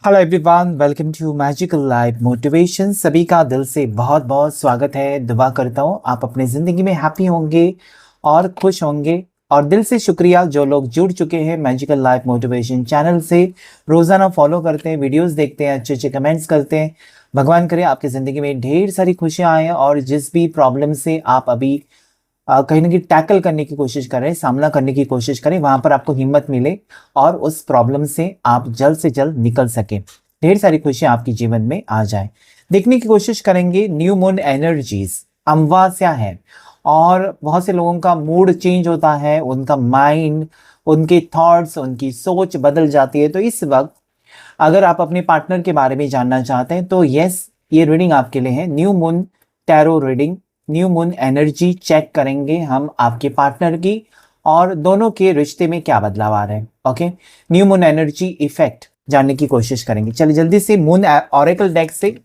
Hello everyone, welcome to Magical Life Motivation. सभी का दिल से बहुत बहुत स्वागत है। दुआ करता हूँ आप अपने ज़िंदगी में हैप्पी होंगे और खुश होंगे। और दिल से शुक्रिया जो लोग जुड़ चुके हैं मैजिकल लाइफ मोटिवेशन चैनल से, रोज़ाना फॉलो करते हैं, वीडियोस देखते हैं, अच्छे अच्छे कमेंट्स करते हैं। भगवान करे आपकी ज़िंदगी में ढेर सारी खुशियाँ आएँ और जिस भी प्रॉब्लम से आप अभी कहीं ना कहीं टैकल करने की कोशिश करें, सामना करने की कोशिश करें, वहां पर आपको हिम्मत मिले और उस प्रॉब्लम से आप जल्द से जल्द निकल सके। ढेर सारी खुशियां आपके जीवन में आ जाए। देखने की कोशिश करेंगे न्यू मून एनर्जीज, अमावस्या है और बहुत से लोगों का मूड चेंज होता है, उनका माइंड, उनके थॉट्स, उनकी सोच बदल जाती है। तो इस वक्त अगर आप अपने पार्टनर के बारे में जानना चाहते हैं तो यस, ये रीडिंग आपके लिए है। New moon tarot reading, new moon energy check करेंगे हम आपके पार्टनर की और दोनों के रिश्ते में क्या बदलाव आ रहे हैं। Okay, new moon energy effect जानने की कोशिश करेंगे। चलिए जल्दी से मून ऑरेकल डेक से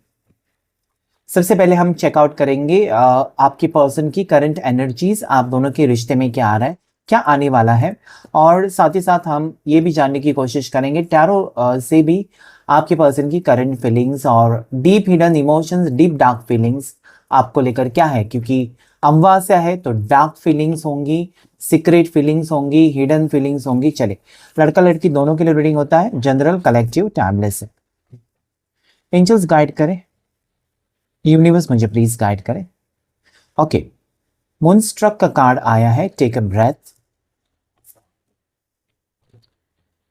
सबसे पहले हम चेकआउट करेंगे आपके पर्सन की करंट एनर्जीज, आप दोनों के रिश्ते में क्या आ रहा है, क्या आने वाला है। और साथ ही साथ हम ये भी जानने की कोशिश करेंगे टैरो से भी आपके पर्सन की करंट फीलिंग्स और deep hidden emotions, deep dark feelings आपको लेकर क्या है। क्योंकि अमावस्या है तो डार्क फीलिंग्स होंगी, सीक्रेट फीलिंग्स होंगी, हिडन फीलिंग्स होंगी। चले, लड़का लड़की दोनों के लिए रीडिंग होता है, जनरल, कलेक्टिव, टाइमलेस है। एंजल्स गाइड करें, यूनिवर्स मुझे प्लीज गाइड करें। ओके, मूनस्ट्रक का कार्ड आया है, take a breath.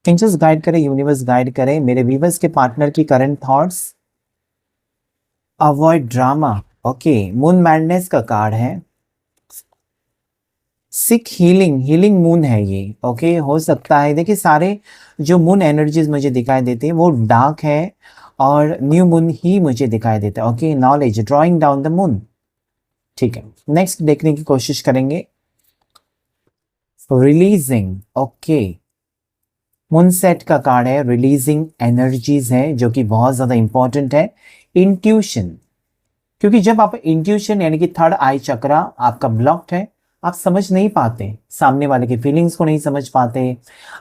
Angels guide करें, यूनिवर्स गाइड करें मेरे व्यूवर्स के पार्टनर की current thoughts. Avoid drama. Okay, moon madness का कार्ड है, सिक हीलिंग, हीलिंग मून है ये। ओके, हो सकता है देखिए सारे जो मून एनर्जीज मुझे दिखाई देती है वो डार्क है और न्यू मून ही मुझे दिखाई देता है। Okay, knowledge, drawing down the moon. ठीक है, नेक्स्ट देखने की कोशिश करेंगे, रिलीजिंग। ओके, मून सेट का कार्ड है, रिलीजिंग एनर्जीज है जो कि बहुत ज्यादा इंपॉर्टेंट है। इंट्यूशन, क्योंकि जब आप इंट्यूशन यानी कि थर्ड आई चक्रा आपका ब्लॉक्ड है, आप समझ नहीं पाते, सामने वाले की फीलिंग्स को नहीं समझ पाते,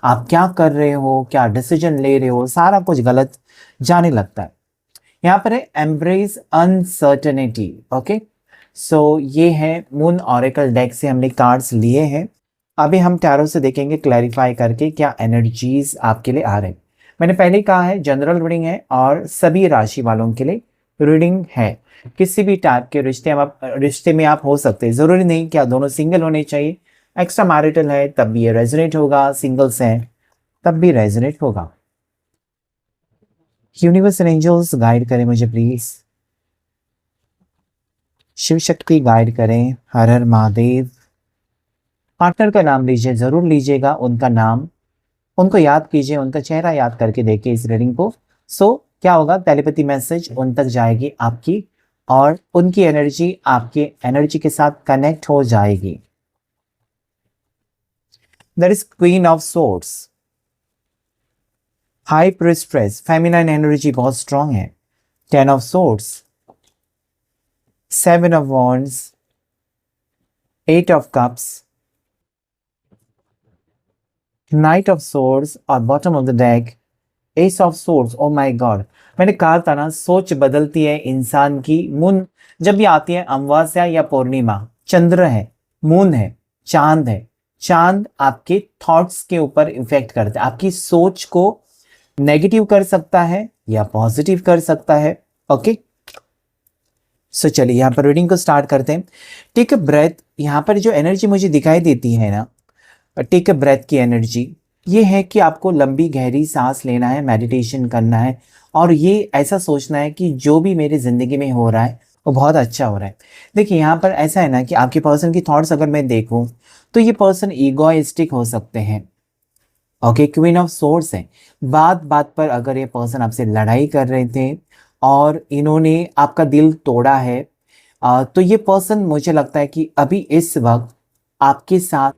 आप क्या कर रहे हो, क्या डिसीजन ले रहे हो, सारा कुछ गलत जाने लगता है। यहाँ पर है एम्ब्रेस अनसर्टेनिटी। ओके, सो ये है मून ऑरेकल डेक से हमने कार्ड्स लिए हैं। अभी हम टैरो से देखेंगे क्लैरिफाई करके क्या एनर्जीज आपके लिए आ रहे हैं। मैंने पहले ही कहा है जनरल रीडिंग है और सभी राशि वालों के लिए रीडिंग है। किसी भी टाइप के रिश्ते में आप हो सकते हैं, जरूरी नहीं कि आप दोनों सिंगल होने चाहिए। एक्स्ट्रा मैरिटल है तब भी ये रेजोनेट होगा, सिंगल्स हैं तब भी रेजोनेट होगा। यूनिवर्स एंड एंजल्स गाइड करें मुझे प्लीज, शिव शक्ति गाइड करें, हर हर महादेव। पार्टनर का नाम लीजिए, जरूर लीजिएगा उनका नाम, उनको याद कीजिए, उनका चेहरा याद करके देखिए इस रीडिंग को। सो क्या होगा, टेलीपैथी मैसेज उन तक जाएगी आपकी और उनकी एनर्जी आपके एनर्जी के साथ कनेक्ट हो जाएगी। That is queen of swords, high priestess, feminine energy बहुत स्ट्रांग है। Ten of swords, seven of wands, eight of cups, knight of swords और bottom of the deck ace of swords. Oh my god, मैंने कहा था ना सोच बदलती है इंसान की। मून जब भी आती है, अमावस्या या पूर्णिमा, चंद्र है, मून है, चांद है। चांद आपके थॉट्स के ऊपर इफेक्ट करता है, आपकी सोच को नेगेटिव कर सकता है या पॉजिटिव कर सकता है। ओके, सो चलिए यहाँ पर रीडिंग को स्टार्ट करते हैं। टेक अ ब्रेथ, यहाँ पर जो एनर्जी मुझे दिखाई देती है ना, टेक अ ब्रेथ की एनर्जी ये है कि आपको लंबी गहरी सांस लेना है, मेडिटेशन करना है और ये ऐसा सोचना है कि जो भी मेरी ज़िंदगी में हो रहा है वो बहुत अच्छा हो रहा है। देखिए यहाँ पर ऐसा है ना कि आपके पर्सन की थॉट्स अगर मैं देखूँ तो ये पर्सन ईगोइस्टिक हो सकते हैं। ओके, क्वीन ऑफ सोर्ड्स है, बात बात पर अगर ये पर्सन आपसे लड़ाई कर रहे थे और इन्होंने आपका दिल तोड़ा है, तो ये पर्सन मुझे लगता है कि अभी इस वक्त आपके साथ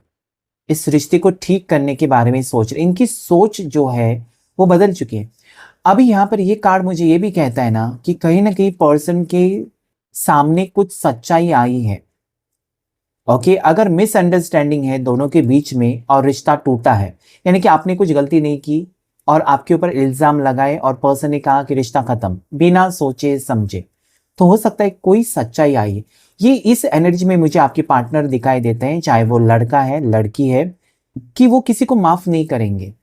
इस रिश्ते को ठीक करने के बारे में सोच रहे। इनकी सोच जो है वो बदल चुकी है। अभी यहाँ पर ये कार्ड मुझे ये भी कहता है ना कि कहीं ना कहीं पर्सन के सामने कुछ सच्चाई आई है। ओके, अगर मिसअंडरस्टैंडिंग है दोनों के बीच में और रिश्ता टूटा है, यानी कि आपने कुछ गलती नहीं की, और आपके ऊपर इल्जाम लगाए और पर्सन ने कहा कि रिश्ता खत्म बिना सोचे समझे, तो हो सकता है कोई सच्चाई आई है। ये इस एनर्जी में मुझे आपके पार्टनर दिखाई देते हैं, चाहे वो लड़का है लड़की है, कि वो किसी को माफ नहीं करेंगे।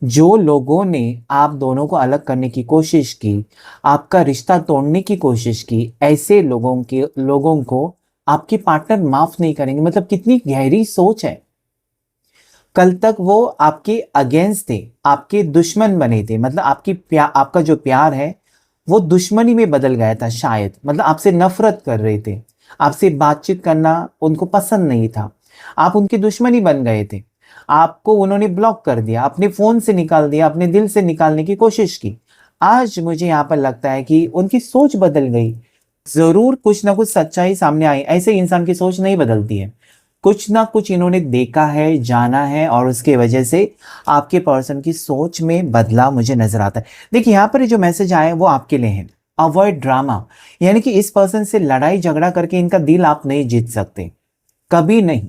जो लोगों ने आप दोनों को अलग करने की कोशिश की, आपका रिश्ता तोड़ने की कोशिश की, ऐसे लोगों को आपके पार्टनर माफ नहीं करेंगे। मतलब कितनी गहरी सोच है। कल तक वो आपके अगेंस्ट थे, आपके दुश्मन बने थे, मतलब आपका जो प्यार है वो दुश्मनी में बदल गया था शायद। मतलब आपसे नफरत कर रहे थे, आपसे बातचीत करना उनको पसंद नहीं था, आप उनकी दुश्मनी बन गए थे। आपको उन्होंने ब्लॉक कर दिया, अपने फोन से निकाल दिया, अपने दिल से निकालने की कोशिश की। आज मुझे यहाँ पर लगता है कि उनकी सोच बदल गई। जरूर कुछ ना कुछ सच्चाई सामने आई, ऐसे इंसान की सोच नहीं बदलती है। कुछ ना कुछ इन्होंने देखा है, जाना है, और उसके वजह से आपके पर्सन की सोच में बदलाव मुझे नजर आता है। देखिए यहाँ पर जो मैसेज आया है वो आपके लिए है। अवॉइड ड्रामा, यानी कि इस पर्सन से लड़ाई झगड़ा करके इनका दिल आप नहीं जीत सकते, कभी नहीं,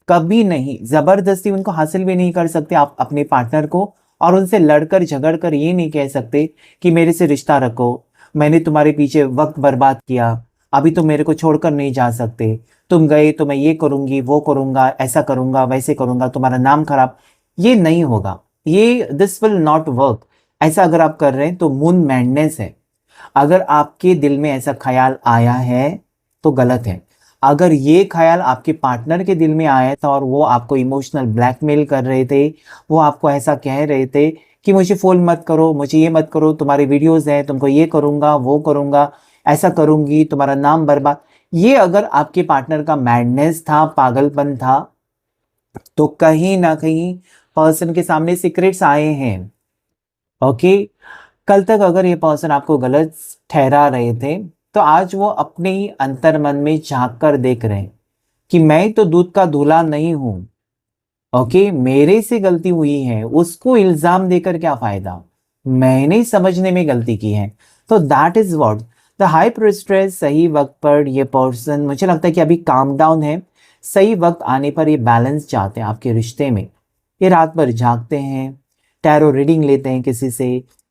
कभी नहीं। जबरदस्ती उनको हासिल भी नहीं कर सकते आप अपने पार्टनर को, और उनसे लड़कर झगड़ कर ये नहीं कह सकते कि मेरे से रिश्ता रखो, मैंने तुम्हारे पीछे वक्त बर्बाद किया, अभी तो मेरे को छोड़कर नहीं जा सकते, तुम गए तो मैं ये करूंगी वो करूंगा, ऐसा करूंगा वैसे करूंगा, तुम्हारा नाम खराब। ये नहीं होगा, ये दिस विल नॉट वर्क। ऐसा अगर आप कर रहे हैं तो मून मैडनेस है। अगर आपके दिल में ऐसा ख्याल आया है तो गलत है। अगर ये ख्याल आपके पार्टनर के दिल में आया था और वो आपको इमोशनल ब्लैकमेल कर रहे थे, वो आपको ऐसा कह रहे थे कि मुझे फोन मत करो, मुझे ये मत करो, तुम्हारे वीडियोस हैं, तुमको ये करूंगा वो करूंगा, ऐसा करूंगी, तुम्हारा नाम बर्बाद, ये अगर आपके पार्टनर का मैडनेस था, पागलपन था, तो कहीं ना कहीं पर्सन के सामने सीक्रेट्स आए हैं। ओके, कल तक अगर ये पर्सन आपको गलत ठहरा रहे थे, तो आज वो अपने ही अंतर मन में झांक कर देख रहे हैं कि मैं तो दूध का दूल्हा नहीं हूं। ओके, मेरे से गलती हुई है, उसको इल्जाम देकर क्या फायदा, मैंने समझने में गलती की है। तो that is what the high priestess. सही वक्त पर ये पर्सन, मुझे लगता है कि अभी काम डाउन है, सही वक्त आने पर ये बैलेंस चाहते हैं आपके रिश्ते में। ये रात भर जागते हैं, टैरो रीडिंग लेते हैं,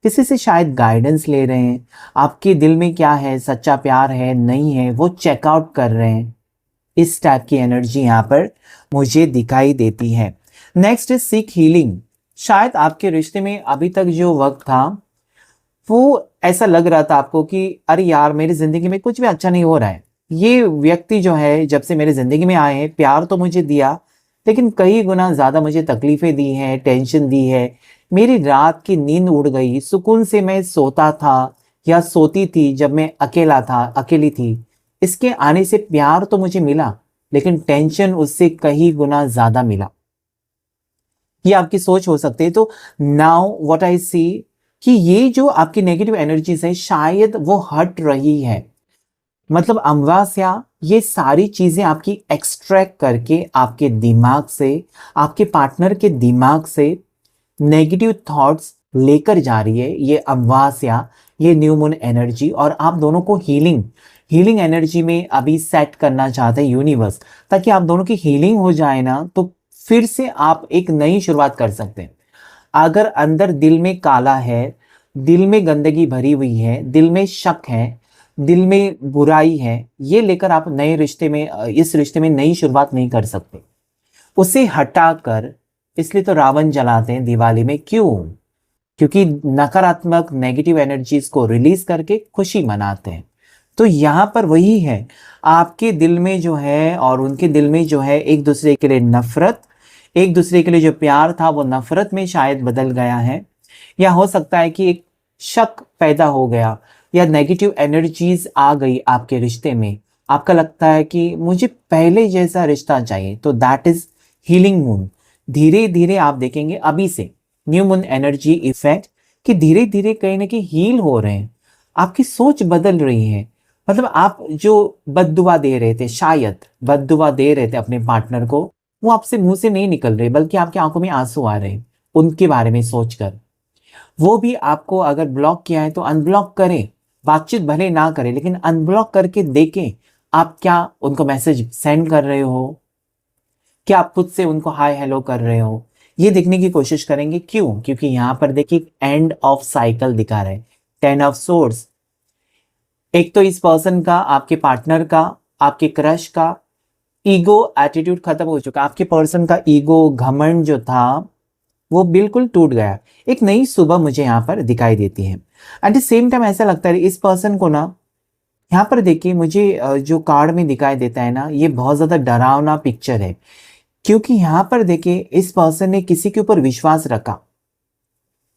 किसी से शायद गाइडेंस ले रहे हैं, आपके दिल में क्या है, सच्चा प्यार है नहीं है, वो चेकआउट कर रहे हैं। इस टाइप की एनर्जी यहाँ पर मुझे दिखाई देती है। Next is seek healing. शायद आपके रिश्ते में अभी तक जो वक्त था वो ऐसा लग रहा था आपको कि अरे यार मेरी जिंदगी में कुछ भी अच्छा नहीं हो रहा है, ये व्यक्ति जो है जब से मेरी जिंदगी में आए हैं, प्यार तो मुझे दिया लेकिन कई गुना ज्यादा मुझे तकलीफें दी हैं, टेंशन दी है, मेरी रात की नींद उड़ गई, सुकून से मैं सोता था या सोती थी जब मैं अकेला था, अकेली थी। इसके आने से प्यार तो मुझे मिला लेकिन टेंशन उससे कई गुना ज्यादा मिला। ये आपकी सोच हो सकती है। तो नाउ व्हाट आई सी कि ये जो आपकी नेगेटिव एनर्जीज है शायद वो हट रही है। मतलब अमावस्या ये सारी चीजें आपकी एक्सट्रैक्ट करके आपके दिमाग से, आपके पार्टनर के दिमाग से नेगेटिव थॉट्स लेकर जा रही है। ये अमावस्या, ये न्यू मून एनर्जी, और आप दोनों को हीलिंग एनर्जी में अभी सेट करना चाहते हैं यूनिवर्स, ताकि आप दोनों की हीलिंग हो जाए ना, तो फिर से आप एक नई शुरुआत कर सकते हैं। अगर अंदर दिल में काला है, दिल में गंदगी भरी हुई है, दिल में शक है, दिल में बुराई है, ये लेकर आप नए रिश्ते में, इस रिश्ते में नई शुरुआत नहीं कर सकते। उसे हटाकर, इसलिए तो रावण जलाते हैं दिवाली में, क्यों? क्योंकि नकारात्मक नेगेटिव एनर्जीज को रिलीज करके खुशी मनाते हैं। तो यहाँ पर वही है, आपके दिल में जो है और उनके दिल में जो है, एक दूसरे के लिए नफरत, एक दूसरे के लिए जो प्यार था वो नफरत में शायद बदल गया है, या हो सकता है कि एक शक पैदा हो गया या नेगेटिव एनर्जीज आ गई आपके रिश्ते में। आपका लगता है कि मुझे पहले जैसा रिश्ता चाहिए, तो दैट इज हीलिंग मून। धीरे धीरे आप देखेंगे अभी से न्यू मून एनर्जी इफेक्ट कि धीरे धीरे कहीं ना कहीं हील हो रहे हैं, आपकी सोच बदल रही है। मतलब आप जो बद्दुआ दे रहे थे, शायद बद्दुआ दे रहे थे अपने पार्टनर को, वो आपसे मुंह से नहीं निकल रहे बल्कि आपकी आंखों में आंसू आ रहे हैं उनके बारे में सोचकर। वो भी आपको अगर ब्लॉक किया है तो अनब्लॉक करें, बातचीत भले ना करें लेकिन अनब्लॉक करके देखें आप क्या उनको मैसेज सेंड कर रहे हो, क्या आप खुद से उनको हाय हेलो कर रहे हो, ये देखने की कोशिश करेंगे। क्यों? क्योंकि यहाँ पर देखिए एंड ऑफ साइकिल दिखा रहे हैं, 10 ऑफ सोर्ड्स। एक तो इस पर्सन का, आपके पार्टनर का, आपके क्रश का ईगो एटीट्यूड खत्म हो चुका। आपके पर्सन का ईगो, घमंड जो था वो बिल्कुल टूट गया। एक नई सुबह मुझे यहाँ पर दिखाई देती है। एट द सेम टाइम ऐसा लगता है इस पर्सन को ना, यहाँ पर देखिए मुझे जो कार्ड में दिखाई देता है ना, ये बहुत ज्यादा डरावना पिक्चर है। क्योंकि यहाँ पर देखिए इस पर्सन ने किसी के ऊपर विश्वास रखा।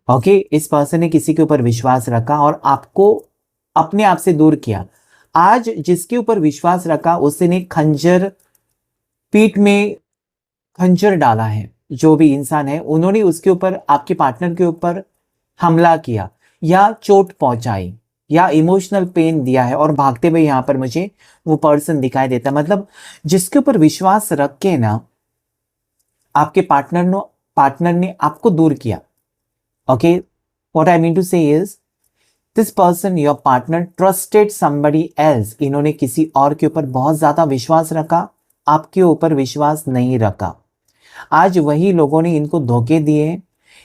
ओके, इस पर्सन ने किसी के ऊपर विश्वास रखा और आपको अपने आप से दूर किया। आज जिसके ऊपर विश्वास रखा उसने खंजर, पीठ में खंजर डाला है। जो भी इंसान है उन्होंने उसके ऊपर, आपके पार्टनर के ऊपर हमला किया या चोट पहुंचाई या इमोशनल पेन दिया है और भागते हुए यहाँ पर मुझे वो पर्सन दिखाई देता है। मतलब जिसके ऊपर विश्वास रख के ना आपके पार्टनर ने आपको दूर किया। Okay, what I mean to say is this person, your partner, trusted somebody else. इन्होंने किसी और के ऊपर बहुत ज्यादा विश्वास रखा, आपके ऊपर विश्वास नहीं रखा। आज वही लोगों ने इनको धोखे दिए,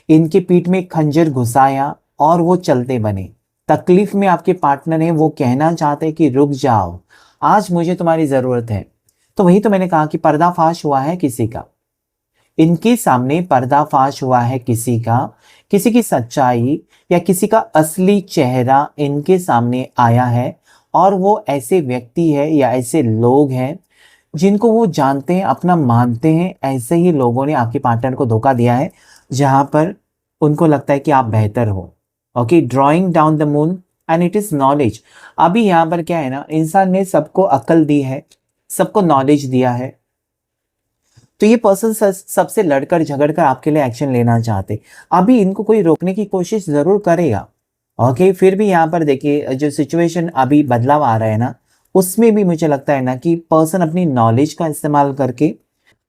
इनके पीठ में खंजर घुसाया और वो चलते बने। तकलीफ में आपके पार्टनर है, वो कहना चाहते कि रुक जाओ, आज मुझे तुम्हारी जरूरत है। तो वही तो मैंने कहा कि पर्दाफाश हुआ है किसी का, इनके सामने पर्दाफाश हुआ है किसी का, किसी की सच्चाई या किसी का असली चेहरा इनके सामने आया है। और वो ऐसे व्यक्ति है या ऐसे लोग हैं जिनको वो जानते हैं, अपना मानते हैं। ऐसे ही लोगों ने आपके पार्टनर को धोखा दिया है जहां पर उनको लगता है कि आप बेहतर हो। Okay, drawing down the moon and it is knowledge. अभी यहाँ पर क्या है ना, इंसान ने सबको अक्ल दी है, सबको नॉलेज दिया है। तो ये पर्सन सबसे लड़कर झगड़कर आपके लिए एक्शन लेना चाहते। अभी इनको कोई रोकने की कोशिश जरूर करेगा। ओके, फिर भी यहाँ पर देखिए जो सिचुएशन अभी बदलाव आ रहा है ना, उसमें भी मुझे लगता है ना कि पर्सन अपनी नॉलेज का इस्तेमाल करके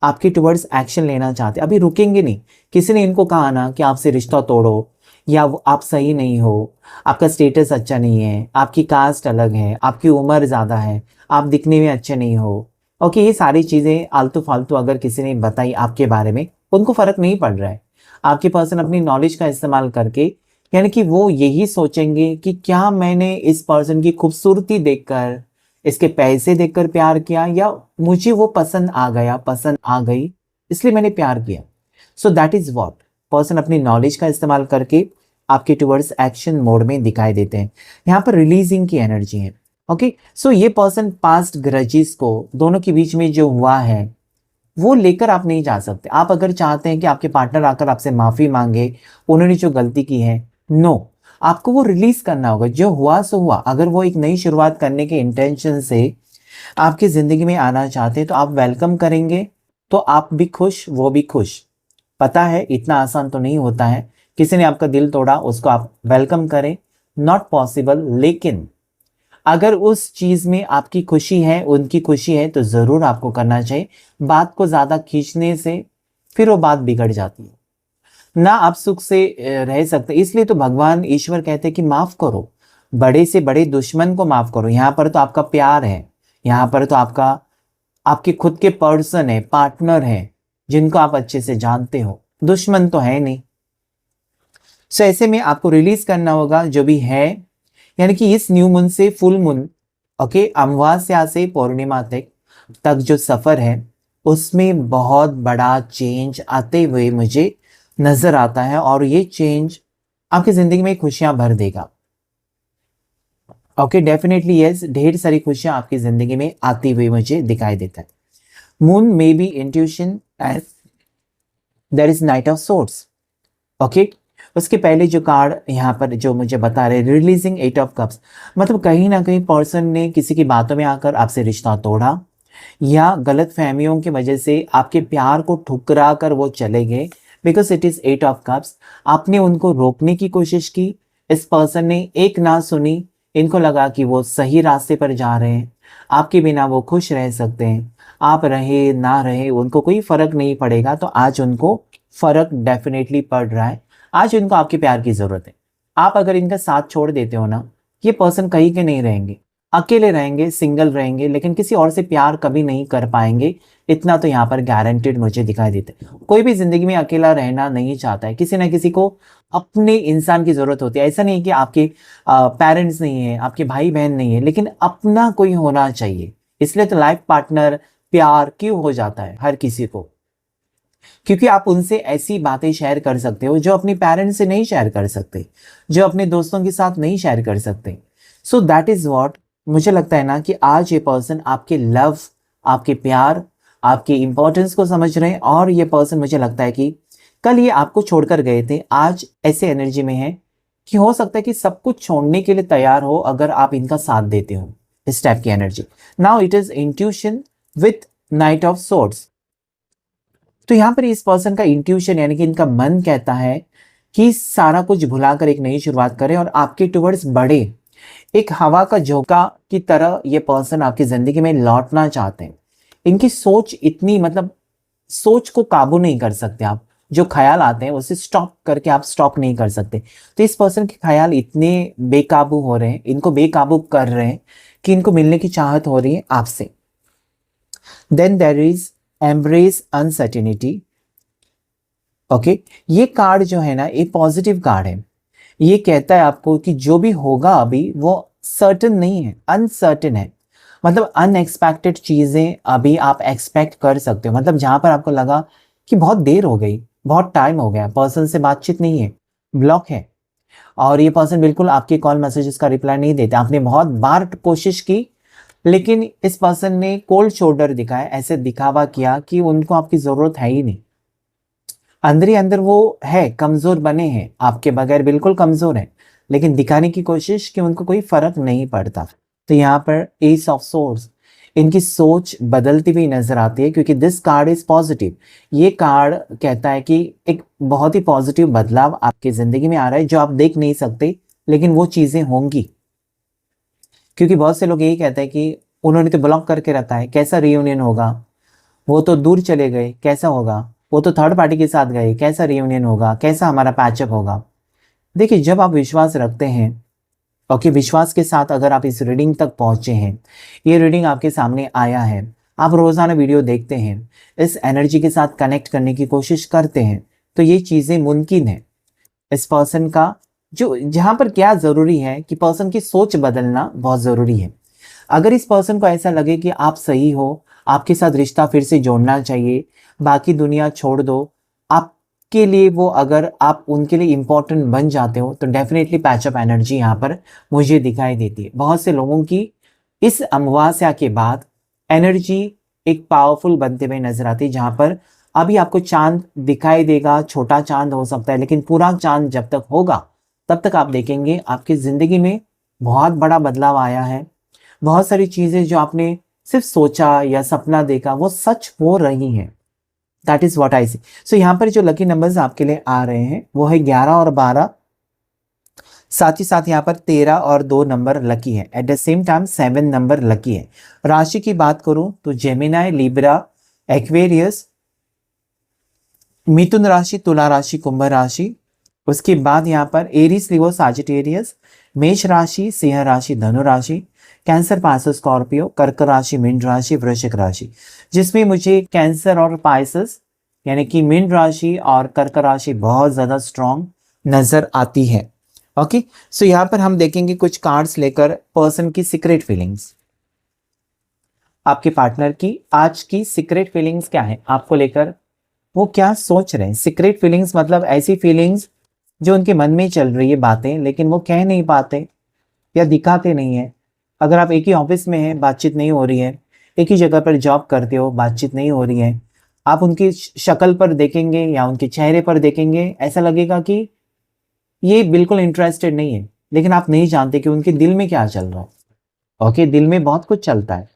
आपके टुवर्ड्स एक्शन लेना चाहते। अभी रुकेंगे नहीं। किसी ने इनको कहा ना कि आपसे रिश्ता तोड़ो या आप सही नहीं हो, आपका स्टेटस अच्छा नहीं है, आपकी कास्ट अलग है, आपकी उम्र ज़्यादा है, आप दिखने में अच्छे नहीं हो। ओके, ये सारी चीज़ें आलतू फालतू अगर किसी ने बताई आपके बारे में, उनको फ़र्क नहीं पड़ रहा है। आपके पर्सन अपनी नॉलेज का इस्तेमाल करके, यानी कि वो यही सोचेंगे कि क्या मैंने इस पर्सन की खूबसूरती देखकर, इसके पैसे देखकर प्यार किया, या मुझे वो पसंद आ गया, पसंद आ गई, इसलिए मैंने प्यार किया। So that is what person अपनी नॉलेज का इस्तेमाल करके आपके टुवर्ड्स एक्शन मोड में दिखाई देते हैं। यहाँ पर रिलीजिंग की एनर्जी है। ओके, सो ये पर्सन पास्ट ग्रजेस को, दोनों के बीच में जो हुआ है वो लेकर आप नहीं जा सकते। आप अगर चाहते हैं कि आपके पार्टनर आकर आपसे माफी मांगे, उन्होंने जो गलती की है, नो, आपको वो रिलीज करना होगा। जो हुआ सो हुआ। अगर वो एक नई शुरुआत करने के इंटेंशन से आपकी जिंदगी में आना चाहते हैं तो आप वेलकम करेंगे, तो आप भी खुश, वो भी खुश। पता है इतना आसान तो नहीं होता है, किसी ने आपका दिल तोड़ा उसको आप वेलकम करें, नॉट पॉसिबल। लेकिन अगर उस चीज में आपकी खुशी है, उनकी खुशी है, तो जरूर आपको करना चाहिए। बात को ज्यादा खींचने से फिर वो बात बिगड़ जाती है ना, आप सुख से रह सकते। इसलिए तो भगवान ईश्वर कहते हैं कि माफ करो, बड़े से बड़े दुश्मन को माफ करो। यहाँ पर तो आपका प्यार है, यहाँ पर तो आपका, आपके खुद के पर्सन है, पार्टनर है, जिनको आप अच्छे से जानते हो, दुश्मन तो है नहीं। सो ऐसे में आपको रिलीज करना होगा जो भी है। यानी कि इस न्यू मून से फुल मून, ओके, अमावस्या से पूर्णिमा तक जो सफर है उसमें बहुत बड़ा चेंज आते हुए मुझे नजर आता है। और ये चेंज आपकी जिंदगी में खुशियां भर देगा। ओके, डेफिनेटली यस, ढेर सारी खुशियां आपकी जिंदगी में आती हुई मुझे दिखाई देता है। Moon may be intuition and there is knight of swords. Okay, उसके पहले जो कार्ड यहाँ पर जो मुझे बता रहे, रिलीजिंग 8 ऑफ कप्स, मतलब कहीं ना कहीं पर्सन ने किसी की बातों में आकर आपसे रिश्ता तोड़ा या गलत फहमियों की वजह से आपके प्यार को ठुकरा कर वो चले गए। Because it is 8 of cups. आपने उनको रोकने की कोशिश की, इस पर्सन ने एक ना सुनी, इनको लगा कि वो सही रास्ते पर जा रहे हैं, आपके बिना वो खुश रह सकते हैं, आप रहे ना रहे उनको कोई फर्क नहीं पड़ेगा। तो आज उनको फर्क डेफिनेटली पड़ रहा है। आज इनको आपके प्यार की जरूरत है। आप अगर इनका साथ छोड़ देते हो ना, ये पर्सन कहीं के नहीं रहेंगे। अकेले रहेंगे, सिंगल रहेंगे, लेकिन किसी और से प्यार कभी नहीं कर पाएंगे। इतना तो यहाँ पर गारंटेड मुझे दिखाई देता है। कोई भी जिंदगी में अकेला रहना नहीं चाहता है, किसी ना किसी को अपने इंसान की जरूरत होती है। ऐसा नहीं कि आपके पेरेंट्स नहीं है, आपके भाई बहन नहीं है, लेकिन अपना कोई होना चाहिए। इसलिए तो लाइफ पार्टनर प्यार क्यों हो जाता है हर किसी को, क्योंकि आप उनसे ऐसी बातें शेयर कर सकते हो जो अपने पेरेंट्स से नहीं शेयर कर सकते, जो अपने दोस्तों के साथ नहीं शेयर कर सकते। सो दैट इज वॉट मुझे लगता है ना कि आज ये पर्सन आपके लव, आपके प्यार, आपके इंपॉर्टेंस को समझ रहे हैं। और ये पर्सन मुझे लगता है कि कल ये आपको छोड़कर गए थे, आज ऐसे एनर्जी में है कि हो सकता है कि सब कुछ छोड़ने के लिए तैयार हो अगर आप इनका साथ देते हो। इस टाइप की energy. Now it is intuition with night of swords. तो यहाँ पर इस पर्सन का इंट्यूशन यानी कि इनका मन कहता है कि सारा कुछ भुलाकर एक नई शुरुआत करें और आपके टुवर्ड्स बढ़े। एक हवा का झोंका की तरह ये पर्सन आपकी जिंदगी में लौटना चाहते हैं। इनकी सोच इतनी, मतलब सोच को काबू नहीं कर सकते आप। जो ख्याल आते हैं उसे स्टॉप करके आप स्टॉप नहीं कर सकते। तो इस पर्सन के ख्याल इतने बेकाबू हो रहे हैं, इनको बेकाबू कर रहे हैं कि इनको मिलने की चाहत हो रही है आपसे। Then there is embrace uncertainty. Okay, ये कार्ड जो है ना, ये पॉजिटिव कार्ड है। ये कहता है आपको कि जो भी होगा अभी वो सर्टेन नहीं है, अनसर्टेन है। मतलब अनएक्सपेक्टेड चीजें अभी आप एक्सपेक्ट कर सकते हो। मतलब जहां पर आपको लगा कि बहुत देर हो गई, बहुत टाइम हो गया, पर्सन से बातचीत नहीं है, ब्लॉक है, और ये पर्सन बिल्कुल आपके कॉल मैसेजेस का रिप्लाई नहीं देता। आपने बहुत बार कोशिश की, लेकिन इस पर्सन ने कोल्ड शोल्डर दिखाया, ऐसे दिखावा किया कि उनको आपकी जरूरत है ही नहीं। अंदर ही अंदर वो है, कमजोर बने हैं, आपके बगैर बिल्कुल कमजोर है, लेकिन दिखाने की कोशिश कि उनको कोई फर्क नहीं पड़ता। तो यहाँ पर एस ऑफ सोर्ड्स, इनकी सोच बदलती हुई नजर आती है, क्योंकि दिस कार्ड इज पॉजिटिव। ये कार्ड कहता है कि एक बहुत ही पॉजिटिव बदलाव आपकी जिंदगी में आ रहा है, जो आप देख नहीं सकते, लेकिन वो चीजें होंगी। क्योंकि बहुत से लोग यही कहते हैं कि उन्होंने तो ब्लॉक करके रखा है, कैसा रियूनियन होगा, वो तो दूर चले गए, कैसा होगा, वो तो थर्ड पार्टी के साथ गए, कैसा रियूनियन होगा, कैसा हमारा पैचअप होगा। देखिए, जब आप विश्वास रखते हैं, ओके, विश्वास के साथ अगर आप इस रीडिंग तक पहुंचे हैं, ये रीडिंग आपके सामने आया है, आप रोजाना वीडियो देखते हैं, इस एनर्जी के साथ कनेक्ट करने की कोशिश करते हैं, तो ये चीजें मुमकिन है। इस पर्सन का जो, जहां पर क्या जरूरी है कि पर्सन की सोच बदलना बहुत जरूरी है। अगर इस पर्सन को ऐसा लगे कि आप सही हो, आपके साथ रिश्ता फिर से जोड़ना चाहिए, बाकी दुनिया छोड़ दो, आपके लिए वो, अगर आप उनके लिए इंपॉर्टेंट बन जाते हो, तो डेफिनेटली पैचअप एनर्जी यहाँ पर मुझे दिखाई देती है। बहुत से लोगों की इस अमावस्या के बाद एनर्जी एक पावरफुल बनते हुए नजर आती है, जहां पर अभी आपको चांद दिखाई देगा, छोटा चांद हो सकता है, लेकिन पूरा चांद जब तक होगा तब तक आप देखेंगे आपकी जिंदगी में बहुत बड़ा बदलाव आया है। बहुत सारी चीजें जो आपने सिर्फ सोचा या सपना देखा, वो सच हो रही हैं। दैट इज व्हाट आई सी। सो यहाँ पर जो लकी नंबर्स आपके लिए आ रहे हैं वो है 11 और 12। साथ ही साथ यहाँ पर 13 और 2 नंबर लकी है। At the same time 7 number lucky है। राशि की बात करूं तो जेमिनाई, लिब्रा, एक्वेरियस, मिथुन राशि, तुला राशि, कुंभ राशि। उसके बाद यहाँ पर एरीज, लियो, साजिटेरियस, मेष राशि, सिंह राशि, धनु राशि, कैंसर, पाइसेस, स्कॉर्पियो, कर्क राशि, मीन राशि, वृश्चिक राशि। जिसमें मुझे कैंसर और पाइसेस यानी कि मीन राशि और कर्क राशि बहुत ज्यादा स्ट्रॉन्ग नजर आती है। ओके, सो यहाँ पर हम देखेंगे कुछ कार्ड्स लेकर पर्सन की सीक्रेट फीलिंग्स। आपके पार्टनर की आज की सीक्रेट फीलिंग्स क्या है आपको लेकर, वो क्या सोच रहे हैं। सीक्रेट फीलिंग्स मतलब ऐसी फीलिंग्स जो उनके मन में चल रही है बातें, लेकिन वो कह नहीं पाते या दिखाते नहीं है। अगर आप एक ही ऑफिस में हैं, बातचीत नहीं हो रही है, एक ही जगह पर जॉब करते हो, बातचीत नहीं हो रही है, आप उनकी शक्ल पर देखेंगे या उनके चेहरे पर देखेंगे, ऐसा लगेगा कि ये बिल्कुल इंटरेस्टेड नहीं है, लेकिन आप नहीं जानते कि उनके दिल में क्या चल रहा है। ओके, दिल में बहुत कुछ चलता है।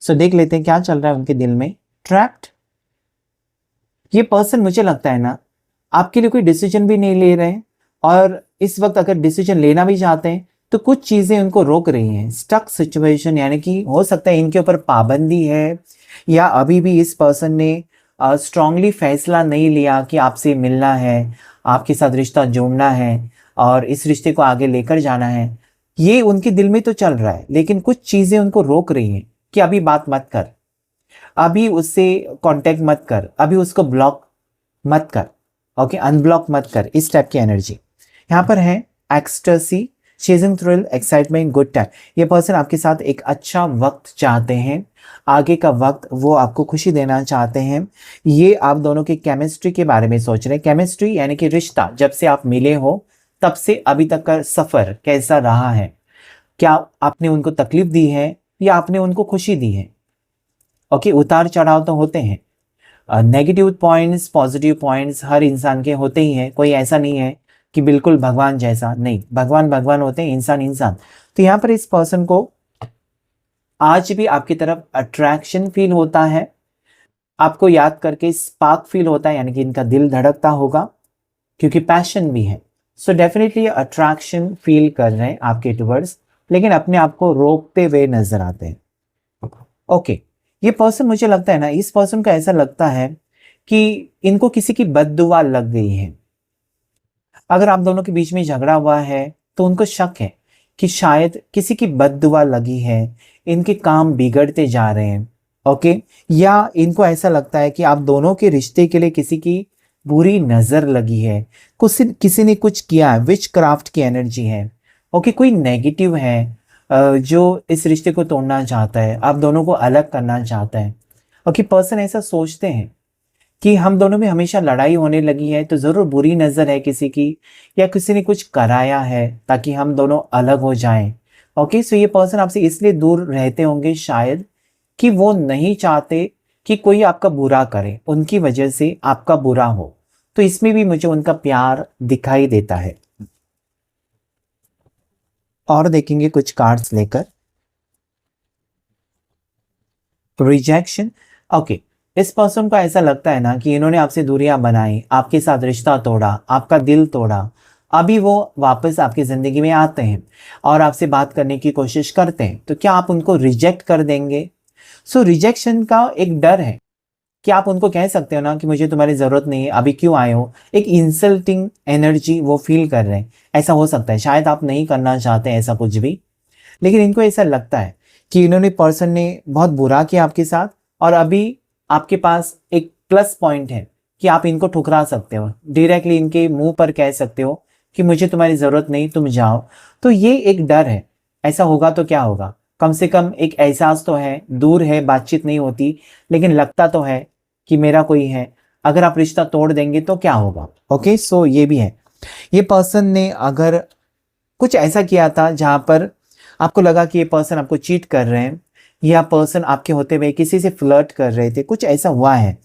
सो देख लेते हैं क्या चल रहा है उनके दिल में। ट्रैप्ड, ये पर्सन मुझे लगता है ना आपके लिए कोई डिसीजन भी नहीं ले रहे हैं, और इस वक्त अगर डिसीजन लेना भी चाहते हैं तो कुछ चीजें उनको रोक रही हैं। स्टक सिचुएशन, यानी कि हो सकता है इनके ऊपर पाबंदी है, या अभी भी इस पर्सन ने स्ट्रांगली फैसला नहीं लिया कि आपसे मिलना है, आपके साथ रिश्ता जोड़ना है और इस रिश्ते को आगे लेकर जाना है। ये उनके दिल में तो चल रहा है, लेकिन कुछ चीजें उनको रोक रही हैं कि अभी बात मत कर, अभी उससे कांटेक्ट मत कर, अभी उसको ब्लॉक मत कर, ओके, अनब्लॉक मत कर, इस टाइप की एनर्जी यहाँ पर है। Ecstasy, chasing thrill, excitement, good time. ये पर्सन आपके साथ एक अच्छा वक्त चाहते हैं, आगे का वक्त वो आपको खुशी देना चाहते हैं। ये आप दोनों की केमिस्ट्री के बारे में सोच रहे हैं। केमिस्ट्री यानी कि रिश्ता, जब से आप मिले हो तब से अभी तक का सफर कैसा रहा है, क्या आपने उनको तकलीफ दी है या आपने उनको खुशी दी है। ओके, उतार चढ़ाव तो होते हैं, नेगेटिव पॉइंट्स पॉजिटिव पॉइंट्स हर इंसान के होते ही हैं, कोई ऐसा नहीं है कि बिल्कुल भगवान जैसा, नहीं, भगवान भगवान होते हैं, इंसान इंसान। तो यहाँ पर इस पर्सन को आज भी आपकी तरफ अट्रैक्शन फील होता है, आपको याद करके स्पार्क फील होता है, यानी कि इनका दिल धड़कता होगा, क्योंकि पैशन भी है। सो डेफिनेटली अट्रैक्शन फील कर रहे हैं आपके टुवर्ड्स, लेकिन अपने आप को रोकते हुए नजर आते हैं। ओके, ये पर्सन, मुझे लगता है ना, इस पर्सन को ऐसा लगता है कि इनको किसी की बद्दुआ लग गई है। अगर आप दोनों के बीच में झगड़ा हुआ है तो उनको शक है कि शायद किसी की बद्दुआ लगी है, इनके काम बिगड़ते जा रहे हैं, ओके, या इनको ऐसा लगता है कि आप दोनों के रिश्ते के लिए किसी की बुरी नजर लगी है, किसी ने कुछ किया है, विच क्राफ्ट की एनर्जी है, ओके, कोई नेगेटिव है जो इस रिश्ते को तोड़ना चाहता है, आप दोनों को अलग करना चाहता है। ओके, पर्सन ऐसा सोचते हैं कि हम दोनों में हमेशा लड़ाई होने लगी है, तो जरूर बुरी नजर है किसी की, या किसी ने कुछ कराया है ताकि हम दोनों अलग हो जाएं। ओके, सो ये पर्सन आपसे इसलिए दूर रहते होंगे शायद कि वो नहीं चाहते कि कोई आपका बुरा करे, उनकी वजह से आपका बुरा हो। तो इसमें भी मुझे उनका प्यार दिखाई देता है। और देखेंगे कुछ कार्ड्स लेकर। रिजेक्शन, ओके, इस पर्सन को ऐसा लगता है ना कि इन्होंने आपसे दूरियां बनाई, आपके साथ रिश्ता तोड़ा, आपका दिल तोड़ा, अभी वो वापस आपकी जिंदगी में आते हैं और आपसे बात करने की कोशिश करते हैं, तो क्या आप उनको रिजेक्ट कर देंगे? सो रिजेक्शन का एक डर है कि आप उनको कह सकते हो ना कि मुझे तुम्हारी जरूरत नहीं है, अभी क्यों आए हो, एक इंसल्टिंग एनर्जी वो फील कर रहे हैं। ऐसा हो सकता है, शायद आप नहीं करना चाहते ऐसा कुछ भी, लेकिन इनको ऐसा लगता है कि इन्होंने, पर्सन ने बहुत बुरा किया आपके साथ, और अभी आपके पास एक प्लस पॉइंट है कि आप इनको ठुकरा सकते हो, डायरेक्टली इनके मुंह पर कह सकते हो कि मुझे तुम्हारी जरूरत नहीं, तुम जाओ। तो ये एक डर है। ऐसा होगा तो क्या होगा, कम से कम एक एहसास तो है, दूर है, बातचीत नहीं होती, लेकिन लगता तो है कि मेरा कोई है। अगर आप रिश्ता तोड़ देंगे तो क्या होगा? ओके, सो ये भी है। ये पर्सन ने अगर कुछ ऐसा किया था जहां पर आपको लगा कि ये पर्सन आपको चीट कर रहे हैं, या पर्सन आपके होते हुए किसी से फ्लर्ट कर रहे थे, कुछ ऐसा हुआ है,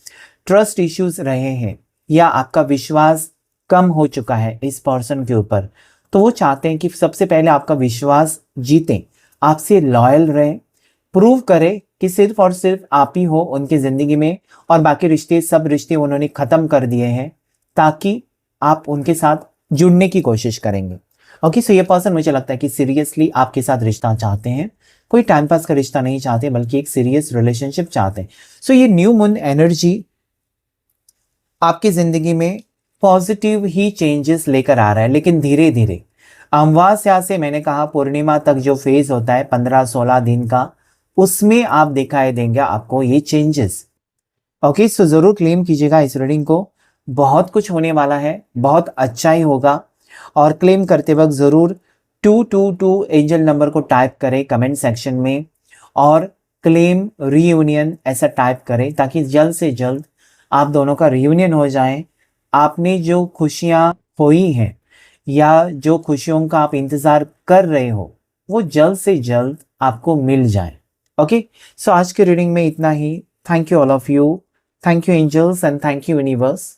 ट्रस्ट इश्यूज रहे हैं, या आपका विश्वास कम हो चुका है इस पर्सन के ऊपर, तो वो चाहते हैं कि सबसे पहले आपका विश्वास जीतें, आपसे लॉयल रहें, प्रूव करें कि सिर्फ और सिर्फ आप ही हो उनकी जिंदगी में, और बाकी रिश्ते, सब रिश्ते उन्होंने खत्म कर दिए हैं, ताकि आप उनके साथ जुड़ने की कोशिश करेंगे। ओके, सो ये पर्सन, मुझे लगता है कि सीरियसली आपके साथ रिश्ता चाहते हैं, कोई टाइम पास का रिश्ता नहीं चाहते, बल्कि एक सीरियस रिलेशनशिप चाहते हैं। सो ये न्यू मून एनर्जी आपकी जिंदगी में पॉजिटिव ही चेंजेस लेकर आ रहा है, लेकिन धीरे धीरे। अमावस्या से मैंने कहा पूर्णिमा तक जो फेज होता है 15-16 दिन का, उसमें आप दिखाई देंगे आपको ये चेंजेस। ओके, सो जरूर क्लेम कीजिएगा इस रीडिंग को, बहुत कुछ होने वाला है, बहुत अच्छा ही होगा। और क्लेम करते वक्त जरूर 222 एंजल नंबर को टाइप करें कमेंट सेक्शन में, और क्लेम रीयूनियन ऐसा टाइप करें, ताकि जल्द से जल्द आप दोनों का रीयूनियन हो जाए। आपने जो खुशियां खोई हैं, या जो खुशियों का आप इंतजार कर रहे हो, वो जल्द से जल्द आपको मिल जाए। ओके, सो आज के रीडिंग में इतना ही। Thank you all of you, thank you angels and thank you universe.